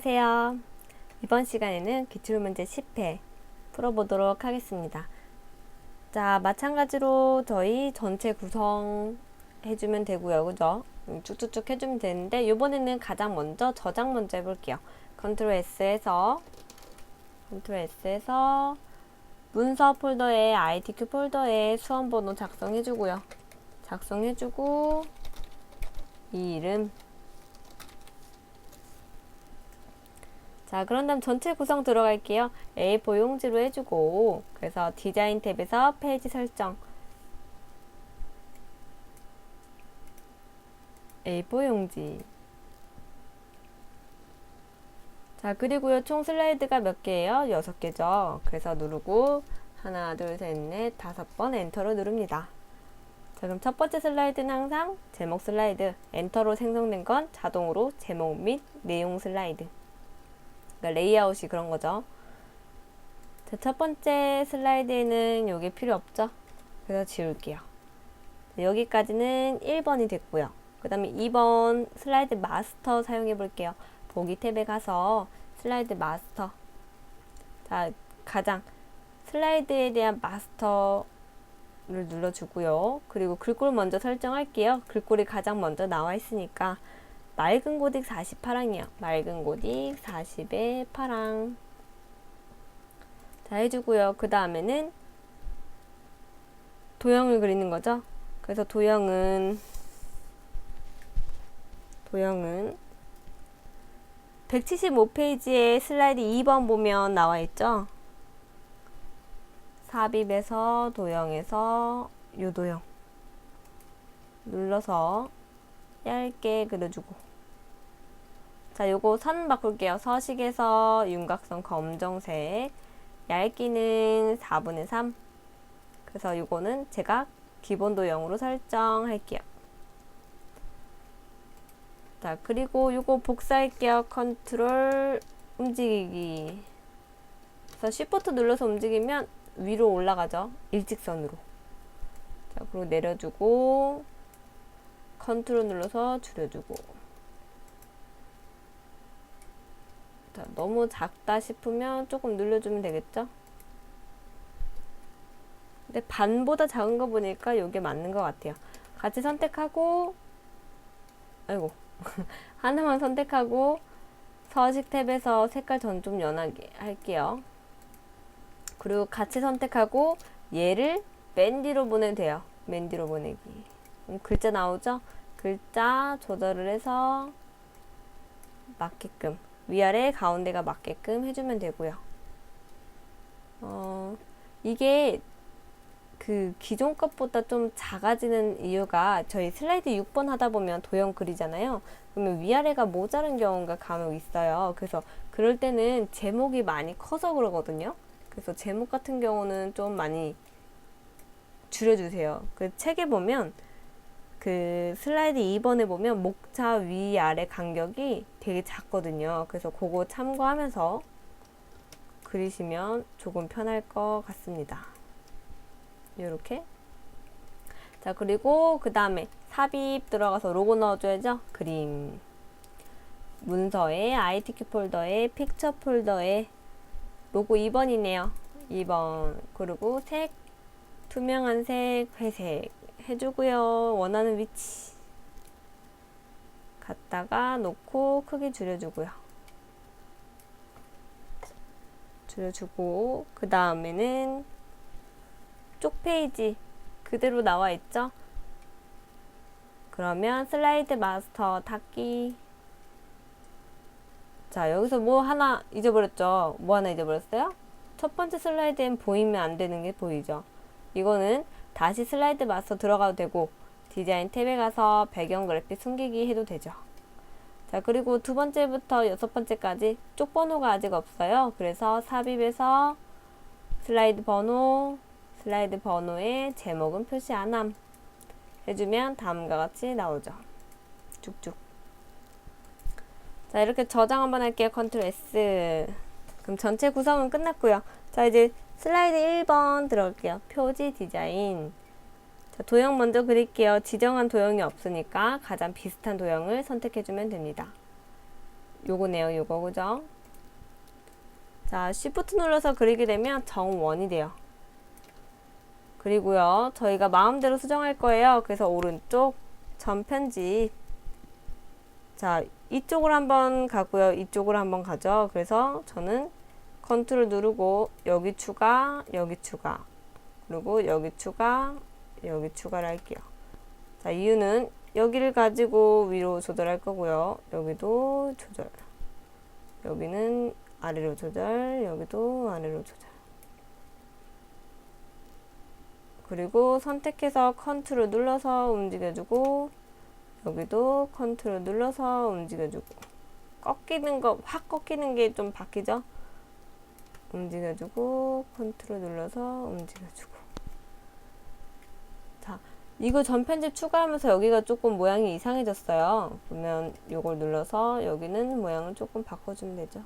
안녕하세요. 이번 시간에는 기출문제 10회 풀어보도록 하겠습니다. 자, 마찬가지로 저희 전체 구성 해주면 되고요. 그죠? 쭉쭉쭉 해주면 되는데 이번에는 가장 먼저 저장 먼저 해볼게요. 컨트롤 S에서 문서 폴더에 ITQ 폴더에 수험번호 작성해주고요. 작성해주고 이 이름. 자, 그런 다음 전체 구성 들어갈게요. A4 용지로 해주고, 그래서 디자인 탭에서 페이지 설정. A4 용지. 자, 그리고요, 총 슬라이드가 몇 개예요? 6개죠. 그래서 누르고, 하나, 둘, 셋, 넷, 5번 엔터로 누릅니다. 자, 그럼 첫 번째 슬라이드는 항상 제목 슬라이드. 엔터로 생성된 건 자동으로 제목 및 내용 슬라이드. 그러니까 레이아웃이 그런 거죠. 자, 첫 번째 슬라이드에는 요게 필요 없죠? 그래서 지울게요. 자, 여기까지는 1번이 됐고요. 그 다음에 2번 슬라이드 마스터 사용해 볼게요. 보기 탭에 가서 슬라이드 마스터. 자, 가장 슬라이드에 대한 마스터를 눌러주고요. 그리고 글꼴 먼저 설정할게요. 글꼴이 가장 먼저 나와 있으니까 맑은 고딕 48항이요. 맑은 고딕 40에 파랑. 자, 해주고요. 그 다음에는 도형을 그리는 거죠. 그래서 도형은 175페이지에 슬라이드 2번 보면 나와 있죠. 삽입에서 도형에서 요 도형 눌러서 얇게 그려주고. 자, 요거 선 바꿀게요. 서식에서 윤곽선 검정색, 얇기는 4분의 3. 그래서 요거는 제가 기본 도형으로 설정할게요. 자, 그리고 요거 복사할게요. 컨트롤 움직이기. 그래서 쉬프트 눌러서 움직이면 위로 올라가죠. 일직선으로. 자, 그리고 내려주고, 컨트롤 눌러서 줄여주고. 자, 너무 작다 싶으면 조금 늘려주면 되겠죠? 근데 반보다 작은 거 보니까 이게 맞는 것 같아요. 같이 선택하고, 아이고, 하나만 선택하고, 서식 탭에서 색깔 전 좀 연하게 할게요. 그리고 같이 선택하고, 얘를 맨 뒤로 보내도 돼요. 맨 뒤로 보내기. 글자 나오죠? 글자 조절을 해서 맞게끔. 위아래 가운데가 맞게끔 해주면 되고요. 이게 그 기존 것보다 좀 작아지는 이유가 저희 슬라이드 6번 하다 보면 도형 그리잖아요. 그러면 위아래가 모자른 경우가 간혹 있어요. 그래서 그럴 때는 제목이 많이 커서 그러거든요. 그래서 제목 같은 경우는 좀 많이 줄여주세요. 그 책에 보면 그 슬라이드 2번에 보면 목차 위아래 간격이 되게 작거든요. 그래서 그거 참고하면서 그리시면 조금 편할 것 같습니다. 요렇게. 자, 그리고 그 다음에 삽입 들어가서 로고 넣어줘야죠. 그림. 문서에 ITQ 폴더에 픽처 폴더에 로고 2번이네요. 2번. 그리고 색, 투명한 색, 회색. 해주고요. 원하는 위치 갖다가 놓고 크기 줄여주고요. 줄여주고 그 다음에는 쪽 페이지 그대로 나와 있죠. 그러면 슬라이드 마스터 닫기. 자, 여기서 뭐 하나 잊어버렸죠. 뭐 하나 잊어버렸어요? 첫 번째 슬라이드엔 보이면 안 되는 게 보이죠. 이거는 다시 슬라이드 마스터 들어가도 되고 디자인 탭에 가서 배경 그래픽 숨기기 해도 되죠. 자, 그리고 두 번째부터 여섯 번째까지 쪽 번호가 아직 없어요. 그래서 삽입에서 슬라이드 번호에 제목은 표시 안 함 해주면 다음과 같이 나오죠. 쭉쭉. 자, 이렇게 저장 한번 할게요. 컨트롤 S. 그럼 전체 구성은 끝났고요. 자, 이제 슬라이드 1번 들어갈게요. 표지 디자인. 자, 도형 먼저 그릴게요. 지정한 도형이 없으니까 가장 비슷한 도형을 선택해주면 됩니다. 요거네요. 요거 그죠? 자, Shift 눌러서 그리게 되면 정원이 돼요. 그리고요, 저희가 마음대로 수정할 거예요. 그래서 오른쪽 전편집. 자, 이쪽으로 한번 가고요. 이쪽으로 한번 가죠. 그래서 저는 컨트롤 누르고 여기 추가, 여기 추가, 그리고 여기 추가, 여기 추가를 할게요. 자, 이유는 여기를 가지고 위로 조절할 거고요. 여기도 조절. 여기는 아래로 조절, 여기도 아래로 조절. 그리고 선택해서 컨트롤 눌러서 움직여주고, 여기도 컨트롤 눌러서 움직여주고, 꺾이는 거, 확 꺾이는 게 좀 바뀌죠? 움직여주고, 컨트롤 눌러서 움직여주고. 자, 이거 전편집 추가하면서 여기가 조금 모양이 이상해졌어요. 그러면 이걸 눌러서 여기는 모양을 조금 바꿔주면 되죠.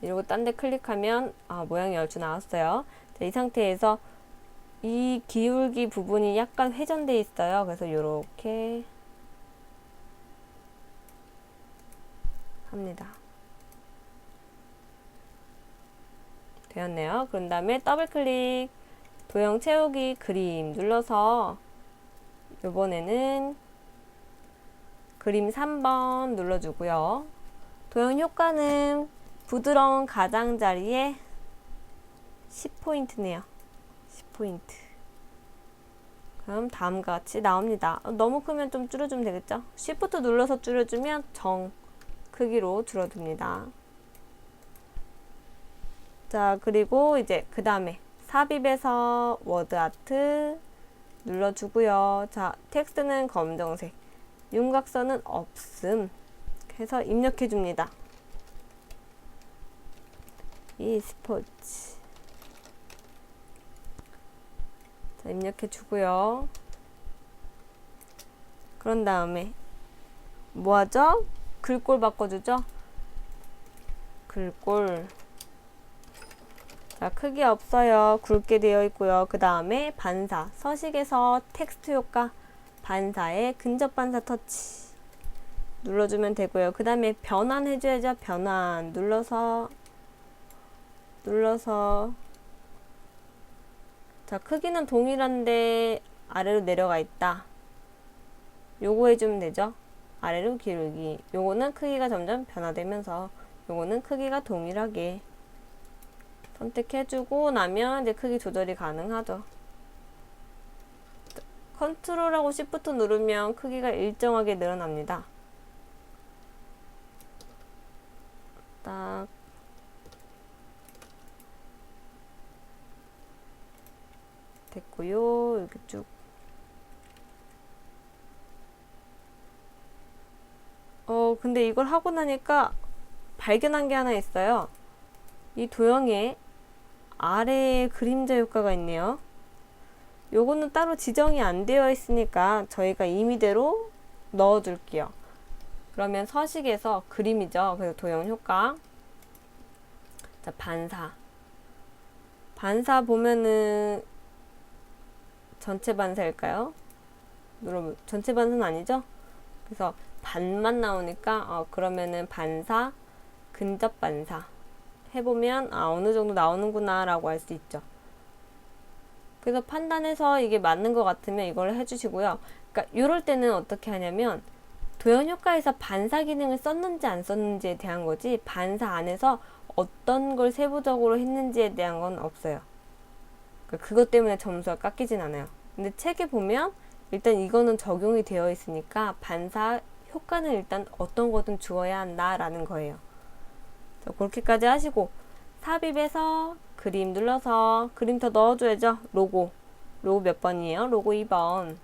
이러고 딴 데 클릭하면 모양이 얼추 나왔어요. 자, 이 상태에서 이 기울기 부분이 약간 회전돼 있어요. 그래서 이렇게 합니다. 되었네요. 그런 다음에 더블 클릭, 도형 채우기 그림 눌러서 이번에는 그림 3번 눌러주고요. 도형 효과는 부드러운 가장자리에 10포인트네요. 10포인트. 그럼 다음과 같이 나옵니다. 너무 크면 좀 줄여주면 되겠죠? Shift 눌러서 줄여주면 정 크기로 줄어듭니다. 자, 그리고 이제 그 다음에 삽입에서 워드 아트 눌러주고요. 자, 텍스트는 검정색, 윤곽선은 없음 해서 입력해줍니다. 이 스포츠. 자, 입력해주고요. 그런 다음에 뭐하죠? 글꼴 바꿔주죠? 글꼴. 자, 크기 없어요. 굵게 되어 있고요. 그 다음에 반사. 서식에서 텍스트 효과 반사에 근접 반사 터치 눌러주면 되고요. 그 다음에 변환 해줘야죠. 변환 눌러서 자, 크기는 동일한데 아래로 내려가 있다. 요거 해주면 되죠. 아래로 기울기. 요거는 크기가 점점 변화되면서 요거는 크기가 동일하게 선택해주고 나면 이제 크기 조절이 가능하죠. 컨트롤하고 시프트 누르면 크기가 일정하게 늘어납니다. 딱 됐고요. 이렇게 쭉. 근데 이걸 하고 나니까 발견한 게 하나 있어요. 이 도형에 아래에 그림자 효과가 있네요. 요거는 따로 지정이 안 되어 있으니까 저희가 임의대로 넣어 줄게요. 그러면 서식에서 그림이죠. 그래서 도형 효과. 자, 반사. 반사 보면은 전체 반사일까요? 여러분, 전체 반사는 아니죠? 그래서 반만 나오니까 그러면은 반사, 근접 반사 해보면 어느 정도 나오는구나 라고 할 수 있죠. 그래서 판단해서 이게 맞는 것 같으면 이걸 해주시고요. 그러니까 이럴 때는 어떻게 하냐면 도형 효과에서 반사 기능을 썼는지 안 썼는지에 대한 거지 반사 안에서 어떤 걸 세부적으로 했는지에 대한 건 없어요. 그러니까 그것 때문에 점수가 깎이진 않아요. 근데 책에 보면 일단 이거는 적용이 되어 있으니까 반사 효과는 일단 어떤 거든 주어야 한다라는 거예요. 자, 그렇게까지 하시고 삽입에서 그림 눌러서 그림 더 넣어줘야죠. 로고 몇 번이에요? 로고 2번.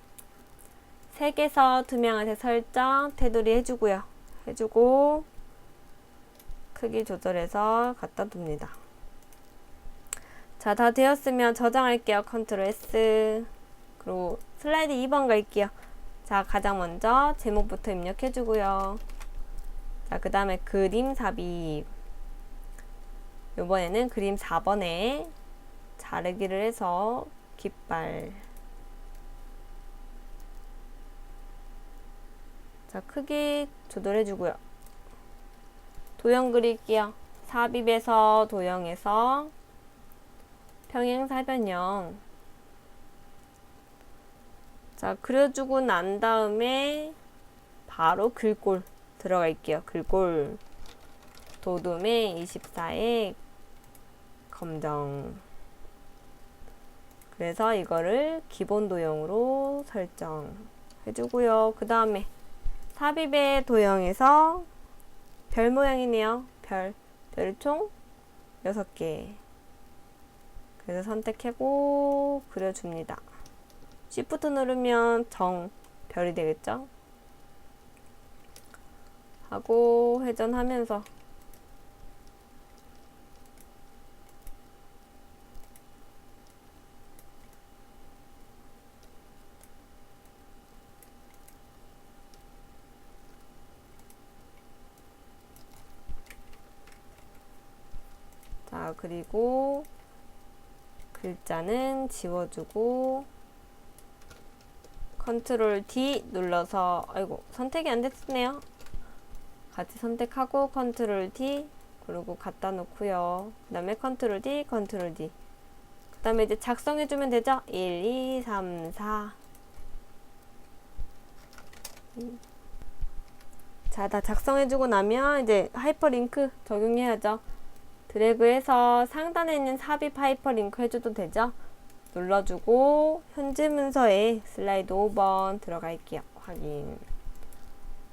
색에서 투명한색 설정 테두리 해주고요. 해주고 크기 조절해서 갖다 둡니다. 자, 다 되었으면 저장할게요. 컨트롤 S. 그리고 슬라이드 2번 갈게요. 자, 가장 먼저 제목부터 입력해주고요. 자, 그 다음에 그림 삽입. 요번에는 그림 4번에 자르기를 해서 깃발. 자, 크기 조절해주고요. 도형 그릴게요. 삽입에서 도형에서 평행사변형. 자, 그려주고 난 다음에 바로 글꼴 들어갈게요. 글꼴. 도둠의 24의 검정. 그래서 이거를 기본 도형으로 설정해주고요. 그 다음에 삽입의 도형에서 별 모양이네요. 별을 총 6개. 그래서 선택하고 그려줍니다. Shift 누르면 별이 되겠죠? 하고 회전하면서 자, 그리고 글자는 지워주고 컨트롤 D 눌러서 아이고 선택이 안 됐네요. 같이 선택하고 컨트롤 D 그리고 갖다 놓고요. 그 다음에 컨트롤 D 컨트롤 D 그 다음에 이제 작성해주면 되죠. 1, 2, 3, 4 자, 다 작성해주고 나면 이제 하이퍼링크 적용해야죠. 드래그해서 상단에 있는 삽입 하이퍼링크 해줘도 되죠. 눌러주고 현재 문서에 슬라이드 5번 들어갈게요. 확인.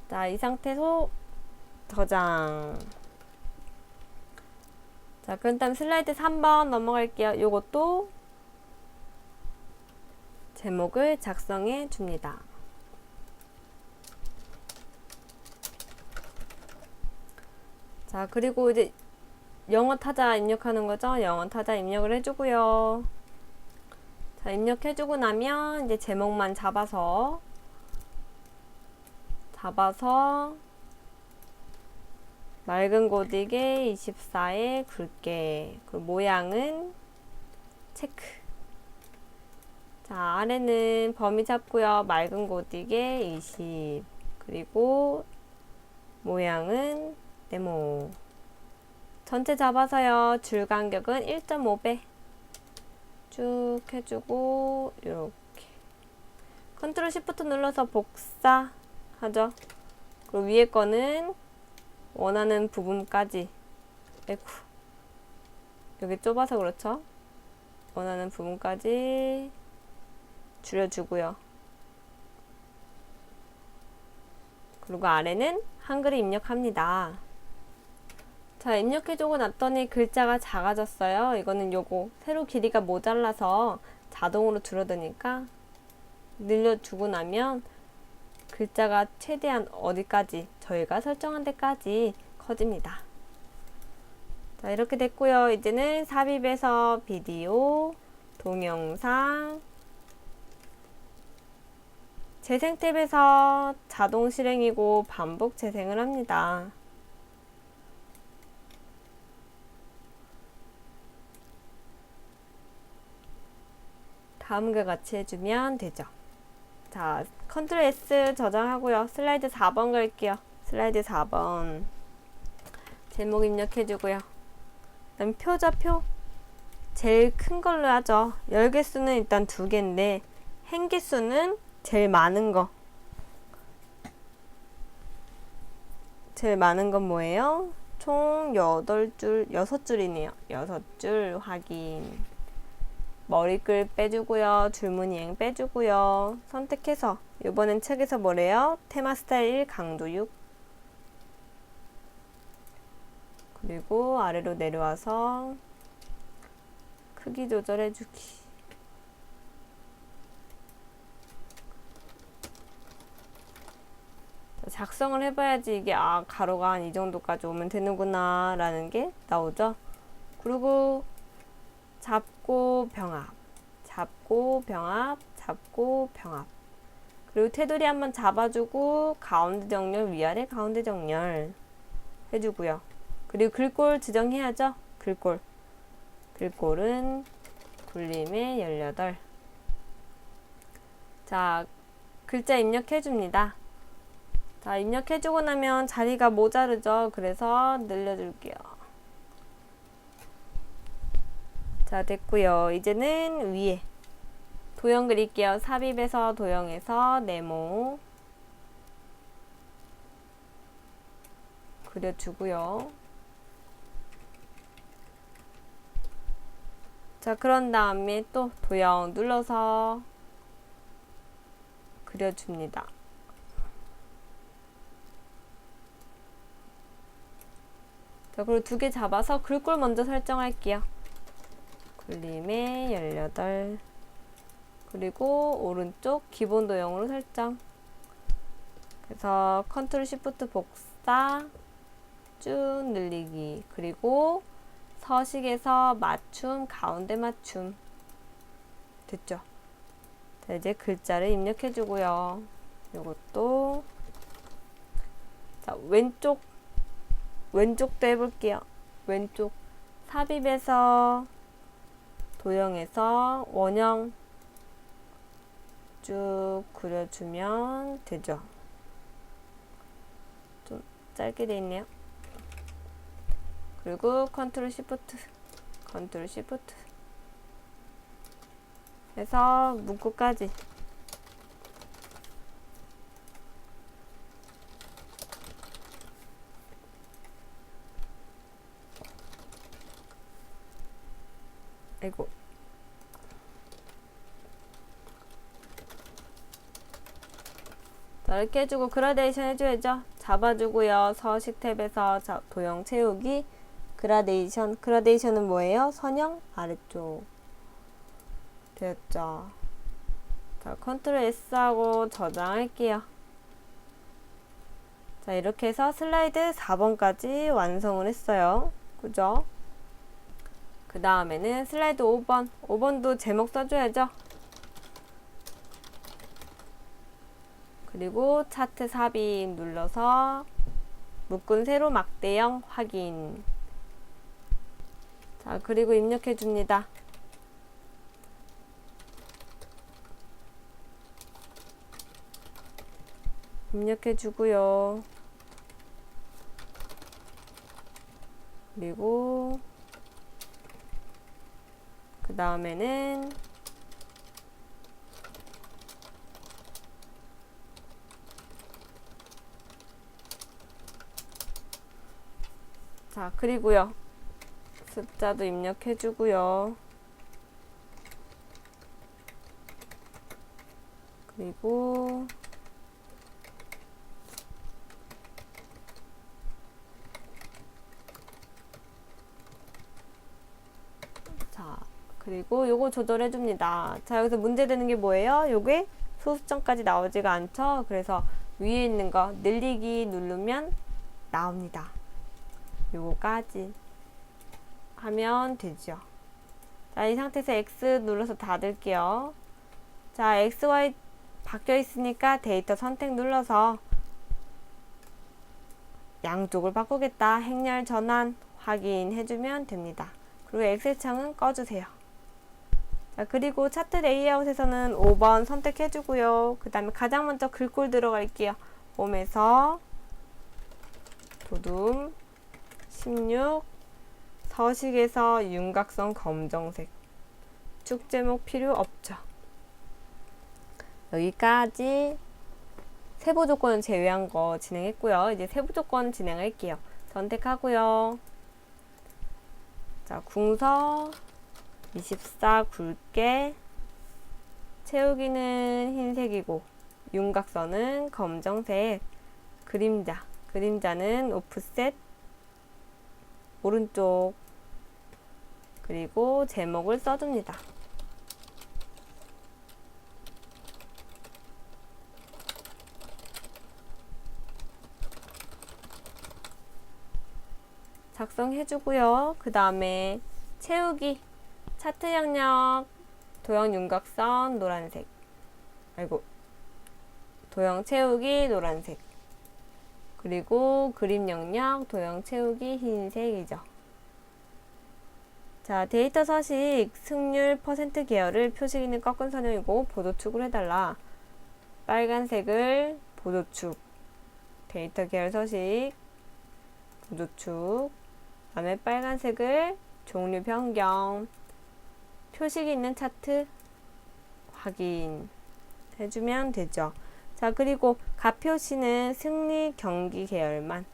자, 이 상태에서 저장. 자, 그 다음 슬라이드 3번 넘어갈게요. 요것도 제목을 작성해 줍니다. 자, 그리고 이제 영어 타자 입력하는 거죠. 영어 타자 입력을 해주고요. 자, 입력해주고 나면 이제 제목만 잡아서 맑은 고딕에 24에 굵게 그리고 모양은 체크. 자, 아래는 범위 잡고요. 맑은 고딕에 20 그리고 모양은 네모. 전체 잡아서요. 줄 간격은 1.5배 쭉 해주고 이렇게 컨트롤 시프트 눌러서 복사하죠. 그리고 위에 거는 원하는 부분까지 아이고 여기 좁아서 그렇죠. 원하는 부분까지 줄여주고요. 그리고 아래는 한글을 입력합니다. 자, 입력해주고 났더니 글자가 작아졌어요. 이거는 요거 세로 길이가 모자라서 자동으로 줄어드니까 늘려주고 나면 글자가 최대한 어디까지 저희가 설정한 데까지 커집니다. 자, 이렇게 됐고요. 이제는 삽입에서 비디오, 동영상, 재생 탭에서 자동 실행이고 반복 재생을 합니다. 다음과 같이 해주면 되죠. 자, 컨트롤 S 저장하고요. 슬라이드 4번 갈게요. 슬라이드 4번 제목 입력해주고요. 그 다음 표죠. 표 제일 큰 걸로 하죠. 열 개수는 일단 2개인데 행 개수는 제일 많은 거. 제일 많은 건 뭐예요? 총 8줄, 6줄이네요. 6줄 확인. 머리글 빼주고요. 줄무늬행 빼주고요. 선택해서 이번엔 책에서 뭐래요? 테마 스타일 1 강도 6 그리고 아래로 내려와서 크기 조절해주기. 작성을 해봐야지 이게 가로가 한 이 정도까지 오면 되는구나 라는 게 나오죠. 그리고 잡고 병합, 잡고 병합, 잡고 병합. 그리고 테두리 한번 잡아주고 가운데 정렬, 위아래 가운데 정렬 해주고요. 그리고 글꼴 지정해야죠. 글꼴은 굴림의 18. 자, 글자 입력해줍니다. 자, 입력해주고 나면 자리가 모자르죠. 그래서 늘려줄게요. 자, 됐고요. 이제는 위에 도형 그릴게요. 삽입에서 도형에서 네모 그려주고요. 자, 그런 다음에 또 도형 눌러서 그려줍니다. 자, 그리고 두 개 잡아서 글꼴 먼저 설정할게요. 굴림에 18. 그리고 오른쪽 기본 도형으로 설정. 그래서 컨트롤 시프트 복사 쭉 늘리기. 그리고 서식에서 맞춤, 가운데 맞춤. 됐죠? 자, 이제 글자를 입력해주고요. 요것도 자, 왼쪽도 해볼게요. 왼쪽 삽입에서 도형에서 원형 쭉 그려주면 되죠. 좀 짧게 돼 있네요. 그리고 컨트롤 시프트 해서 문구까지 아이고 자, 이렇게 해주고 그라데이션 해줘야죠. 잡아주고요. 서식 탭에서 도형 채우기 그라데이션은 뭐예요? 선형 아래쪽 되었죠. 자, 컨트롤 S하고 저장할게요. 자, 이렇게 해서 슬라이드 4번까지 완성을 했어요. 그죠? 그 다음에는 슬라이드 5번도 제목 써줘야죠. 그리고 차트 삽입 눌러서 묶은 세로 막대형 확인. 자, 그리고 입력해 줍니다. 입력해 주고요. 그리고 그 다음에는 자, 그리고요. 숫자도 입력해 주고요. 그리고 자, 그리고 요거 조절해 줍니다. 자, 여기서 문제되는 게 뭐예요? 요게 소수점까지 나오지가 않죠? 그래서 위에 있는 거 늘리기 누르면 나옵니다. 요거까지 하면 되죠. 자, 이 상태에서 X 눌러서 닫을게요. 자, XY 바뀌어 있으니까 데이터 선택 눌러서 양쪽을 바꾸겠다. 행렬 전환 확인해주면 됩니다. 그리고 엑셀창은 꺼주세요. 자, 그리고 차트 레이아웃에서는 5번 선택해주고요. 그 다음에 가장 먼저 글꼴 들어갈게요. 홈에서 도둠 16 서식에서 윤곽선 검정색 축 제목 필요 없죠. 여기까지 세부 조건 제외한 거 진행했고요. 이제 세부 조건 진행할게요. 선택하고요. 자, 궁서 24 굵게 채우기는 흰색이고 윤곽선은 검정색 그림자는 오프셋 오른쪽 그리고 제목을 써줍니다. 작성해주고요. 그 다음에 채우기 차트 영역 도형 윤곽선 노란색 도형 채우기 노란색 그리고 그림 영역 도형 채우기 흰색이죠. 자, 데이터 서식 승률 퍼센트 계열을 표시기는 꺾은 선형이고 보도축으로 해달라. 빨간색을 보도축 데이터 계열 서식, 구조축, 다음에 빨간색을 종류 변경, 표식이 있는 차트 확인해주면 되죠. 자, 그리고 값표시는 승리 경기 계열만,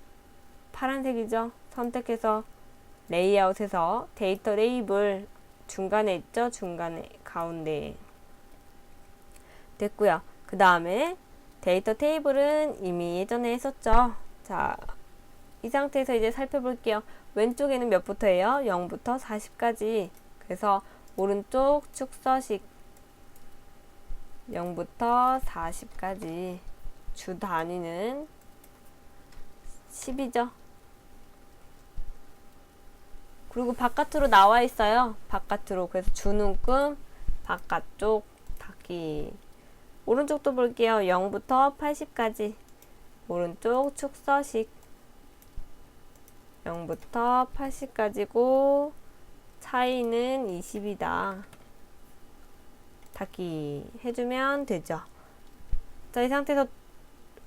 파란색이죠. 선택해서 레이아웃에서 데이터 레이블 중간에 있죠. 중간에 가운데 됐고요. 그 다음에 데이터 테이블은 이미 예전에 했었죠. 자, 이 상태에서 이제 살펴볼게요. 왼쪽에는 몇부터예요? 0부터 40까지. 그래서 오른쪽 축서식 0부터 40까지 주 단위는 10이죠. 그리고 바깥으로 나와 있어요. 바깥으로. 그래서 주눈금 바깥쪽 닫기. 오른쪽도 볼게요. 0부터 80까지. 오른쪽 축서식 0부터 80까지고 차이는 20이다. 닫기 해주면 되죠. 자, 이 상태에서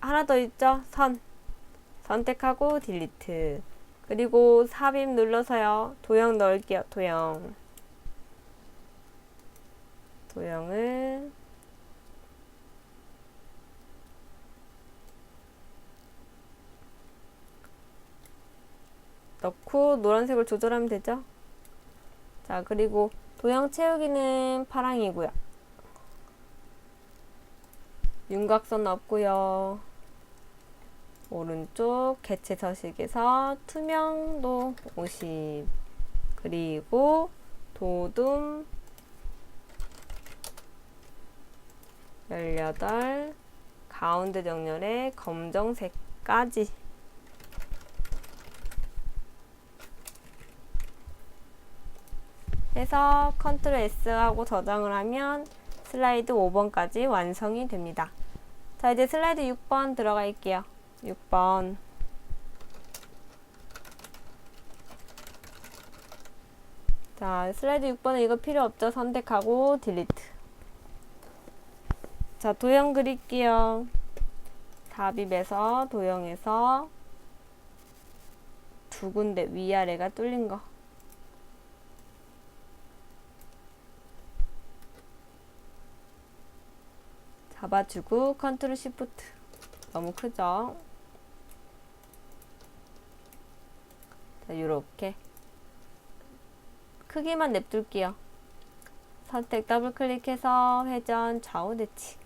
하나 더 있죠. 선 선택하고 딜리트. 그리고 삽입 눌러서요. 도형 넣을게요. 도형을 넣고 노란색을 조절하면 되죠. 자, 그리고 도형 채우기는 파랑이고요. 윤곽선 없고요. 오른쪽 개체 서식에서 투명도 50, 그리고 도둠 18, 가운데 정렬에 검정색까지. 해서 컨트롤 S 하고 저장을 하면 슬라이드 5번까지 완성이 됩니다. 자, 이제 슬라이드 6번 들어갈게요. 6번. 자, 슬라이드 6번은 이거 필요 없죠. 선택하고 딜리트. 자, 도형 그릴게요. 삽입에서 도형에서 두 군데 위아래가 뚫린 거. 잡아주고 컨트롤 시프트. 너무 크죠? 자, 요렇게 크기만 냅둘게요. 선택 더블 클릭해서 회전 좌우 대칭.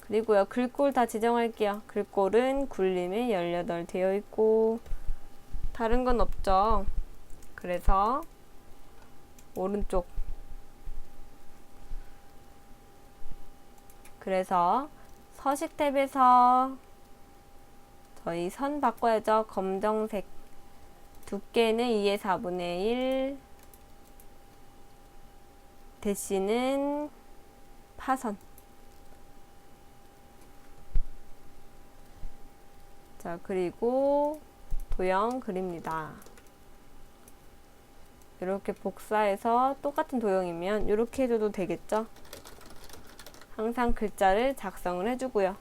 그리고요, 글꼴 다 지정할게요. 글꼴은 굴림에 18 되어 있고 다른 건 없죠. 그래서 오른쪽, 그래서 서식 탭에서 저희 선 바꿔야죠. 검정색 두께는 2의 4분의 1, 대시는 파선. 자, 그리고 도형 그립니다. 이렇게 복사해서 똑같은 도형이면 이렇게 해줘도 되겠죠? 항상 글자를 작성을 해주고요.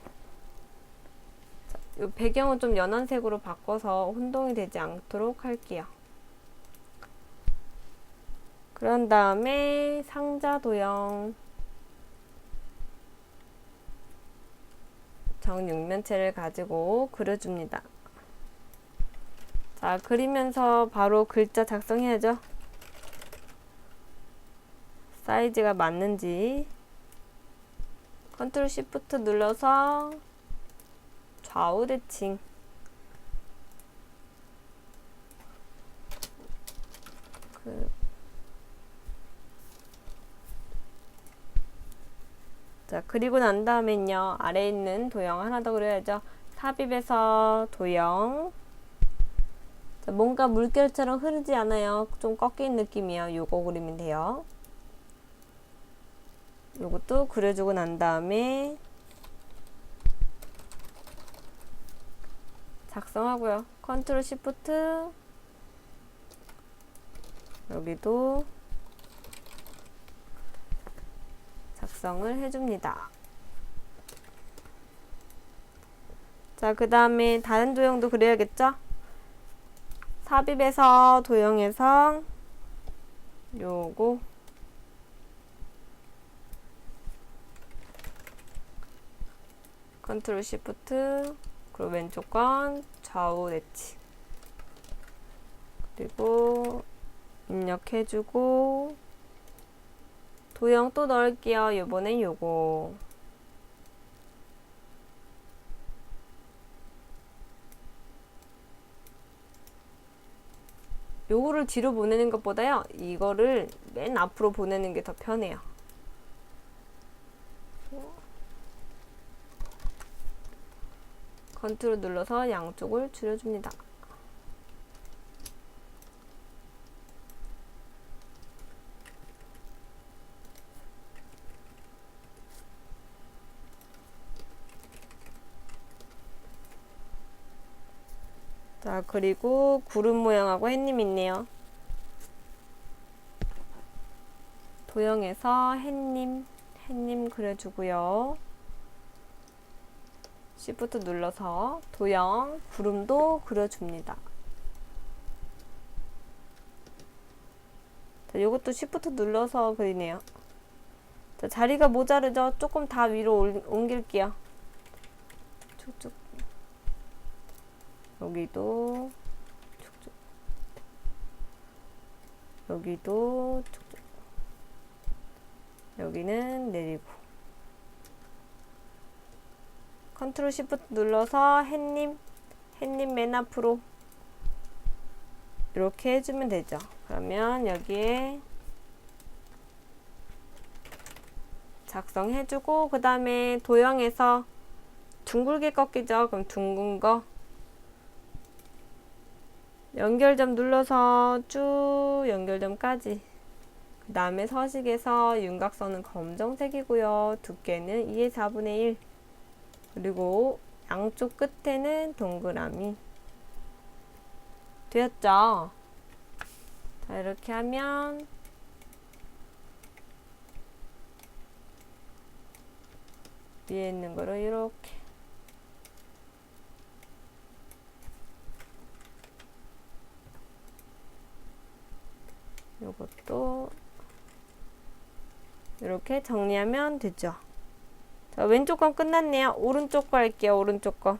자, 이 배경은 좀 연한 색으로 바꿔서 혼동이 되지 않도록 할게요. 그런 다음에 상자 도형 정육면체를 가지고 그려줍니다. 자, 그리면서 바로 글자 작성해야죠. 사이즈가 맞는지 컨트롤 시프트 눌러서 좌우 대칭. 자, 그리고 난 다음엔요, 아래에 있는 도형 하나 더 그려야죠. 삽입에서 도형. 자, 뭔가 물결처럼 흐르지 않아요. 좀 꺾인 느낌이에요. 요거 그리면 돼요. 요것도 그려주고 난 다음에 작성하고요. 컨트롤 시프트. 여기도 작성을 해줍니다. 자, 그 다음에 다른 도형도 그려야겠죠? 삽입에서 도형에서 요거 컨트롤 시프트 그리고 왼쪽 건 좌우 대치 그리고 입력해주고 도형 또 넣을게요. 이번엔 요거 요거를 뒤로 보내는 것보다요 이거를 맨 앞으로 보내는 게 더 편해요. 컨트롤 눌러서 양쪽을 줄여줍니다. 자, 그리고 구름 모양하고 햇님 있네요. 도형에서 햇님 그려주고요. Shift 눌러서 도형 구름도 그려줍니다. 자, 요것도 Shift 눌러서 그리네요. 자, 자리가 모자르죠? 조금 다 위로 옮길게요. 쭉쭉. 여기도 쭉쭉. 여기도 쭉쭉. 여기는 내리고. 컨트롤 시프트 눌러서 햇님 맨 앞으로 이렇게 해주면 되죠. 그러면 여기에 작성해주고 그 다음에 도형에서 둥글게 꺾이죠. 그럼 둥근 거 연결점 눌러서 쭉 연결점까지 그 다음에 서식에서 윤곽선은 검정색이고요. 두께는 2의 4분의 1 그리고 양쪽 끝에는 동그라미 되었죠? 자, 이렇게 하면 위에 있는 거를 이렇게 요것도 이렇게 정리하면 되죠. 자, 왼쪽 건 끝났네요. 오른쪽 거 할게요. 오른쪽 거.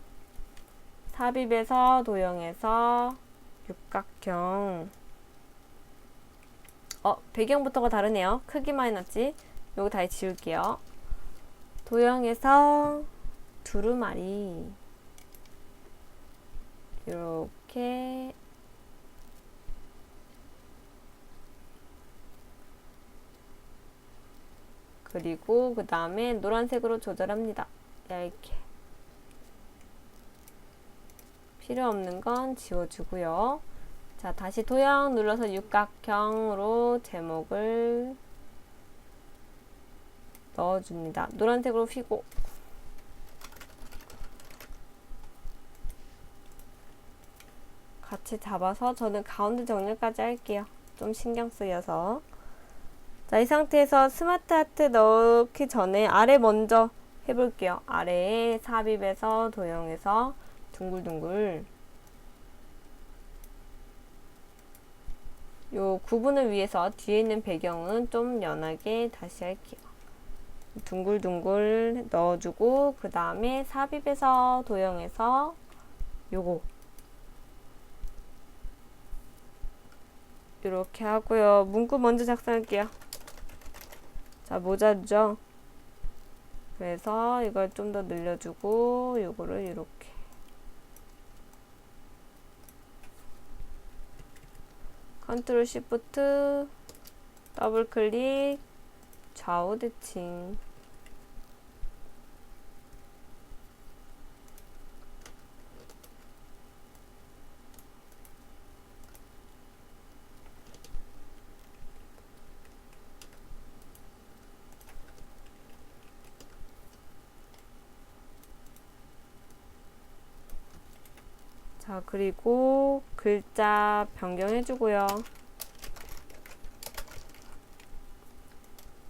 삽입에서 도형에서 육각형. 배경부터가 다르네요. 크기만 해놨지. 요거 다시 지울게요. 도형에서 두루마리. 이렇게 그리고 그 다음에 노란색으로 조절합니다. 얇게. 필요 없는 건 지워주고요. 자, 다시 도형 눌러서 육각형으로 제목을 넣어줍니다. 노란색으로 휘고. 같이 잡아서 저는 가운데 정렬까지 할게요. 좀 신경 쓰여서. 자, 이 상태에서 스마트 하트 넣기 전에 아래 먼저 해볼게요. 아래에 삽입에서 도형에서 둥글둥글 요 구분을 위해서 뒤에 있는 배경은 좀 연하게 다시 할게요. 둥글둥글 넣어주고 그 다음에 삽입에서 도형에서 요거 이렇게 하고요. 문구 먼저 작성할게요. 자, 모자르죠? 그래서 이걸 좀 더 늘려주고 요거를 이렇게 컨트롤 시프트 더블 클릭 좌우 대칭 자, 그리고 글자 변경해주고요.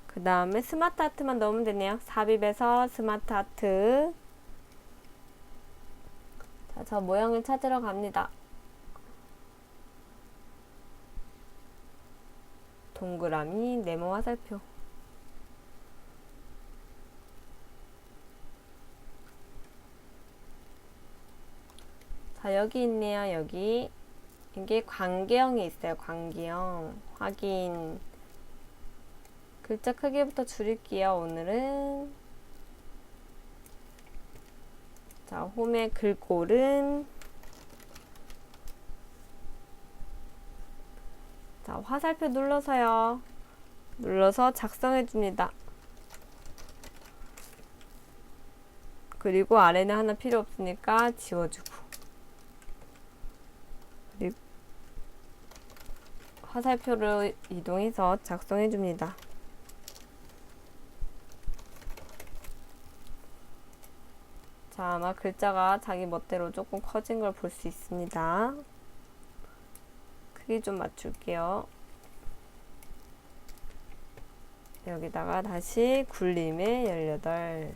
그 다음에 스마트 하트만 넣으면 되네요. 삽입에서 스마트 하트 자, 저 모양을 찾으러 갑니다. 동그라미, 네모 화살표. 자, 여기 있네요. 여기. 이게 관계형이 있어요. 관계형. 확인. 글자 크기부터 줄일게요. 오늘은. 자, 홈의 글꼴은 자, 화살표 눌러서요. 눌러서 작성해 줍니다. 그리고 아래는 하나 필요 없으니까 지워주고. 그리고 화살표를 이동해서 작성해 줍니다. 자, 아마 글자가 자기 멋대로 조금 커진 걸 볼 수 있습니다. 크기 좀 맞출게요. 여기다가 다시 굴림의 18.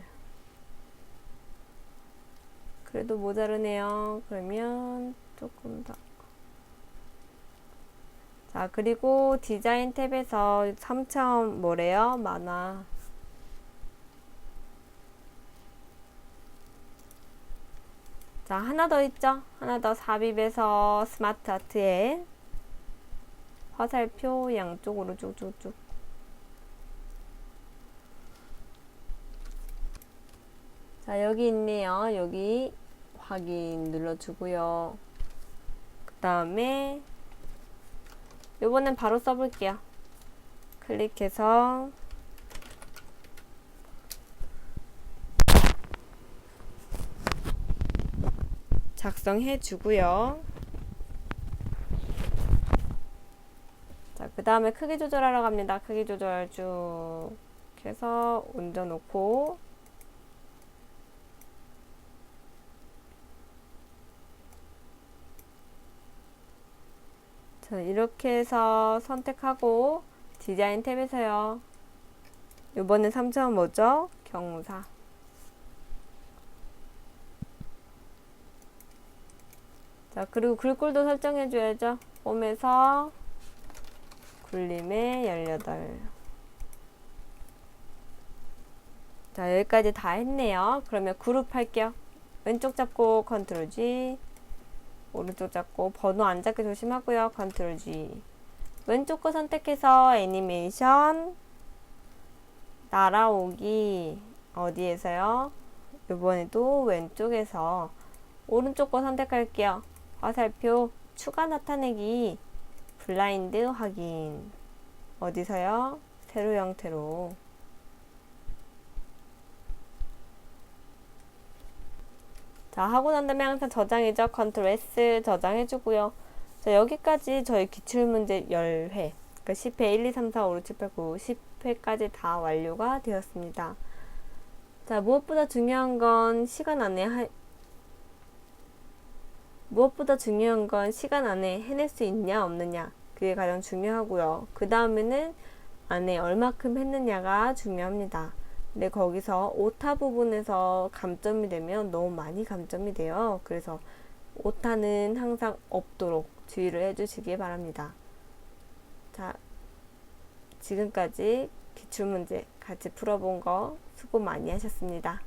그래도 모자르네요. 그러면 조금 더. 자, 그리고 디자인 탭에서 3차원 뭐래요? 만화. 자, 하나 더 있죠? 하나 더 삽입해서 스마트 아트에 화살표 양쪽으로 쭉쭉쭉. 자, 여기 있네요. 여기 확인 눌러주고요. 그 다음에 요번엔 바로 써볼게요. 클릭해서 작성해 주고요. 자, 그 다음에 크기 조절하러 갑니다. 크기 조절 쭉 해서 얹어 놓고 자, 이렇게 해서 선택하고 디자인 탭에서요. 이번엔 3차원 뭐죠? 경사. 자, 그리고 글꼴도 설정해 줘야죠. 홈에서 굴림의 18. 자, 여기까지 다 했네요. 그러면 그룹 할게요. 왼쪽 잡고 컨트롤 G, 오른쪽 잡고 번호 안 잡게 조심하고요. 컨트롤 G. 왼쪽 거 선택해서 애니메이션 날아오기. 어디에서요? 이번에도 왼쪽에서 오른쪽 거 선택할게요. 화살표 추가 나타내기. 블라인드 확인. 어디서요? 세로 형태로. 자, 하고 난 다음에 항상 저장이죠. 컨트롤 S 저장해주고요. 자, 여기까지 저희 기출문제 10회. 그러니까 10회 1, 2, 3, 4, 5, 6, 7, 8, 9, 10회까지 다 완료가 되었습니다. 자, 무엇보다 중요한 건 시간 안에 해낼 수 있냐 없느냐, 그게 가장 중요하고요. 그 다음에는 안에 얼마큼 했느냐가 중요합니다. 근데 거기서 오타 부분에서 감점이 되면 너무 많이 감점이 돼요. 그래서 오타는 항상 없도록 주의를 해주시기 바랍니다. 자, 지금까지 기출문제 같이 풀어본 거 수고 많이 하셨습니다.